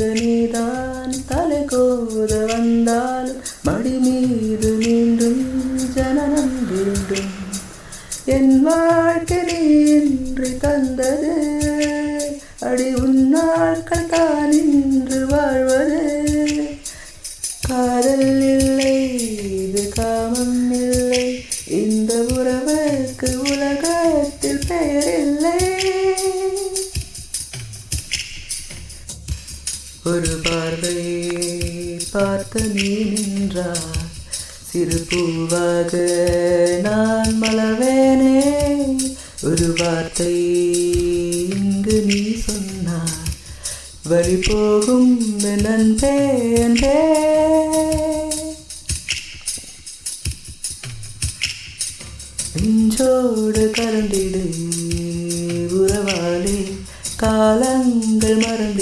வந்து நீதான் தலை கோத வந்தாலும் மடி மீது மீண்டும் ஜனனம் வேண்டும். என் வாழ்க்கை நீ இன்று தந்தது, அடி உன்னாட்கள் தான் இன்று வாழ்வது. காதல் இல்லை, இது காமம் இல்லை, இந்த உறவுக்கு உலகத்தில் பெயரில்லை. ஒரு பார்வை பார்த்த நீ நின்றார், சிறு பூவாக நான் மலர்வேனே. ஒரு வார்த்தை இங்கு நீ சொன்னார், வழி போகும் நன்பே என்பே. நெஞ்சோடு கலந்திடு உறவாலே, காலங்கள் மறந்து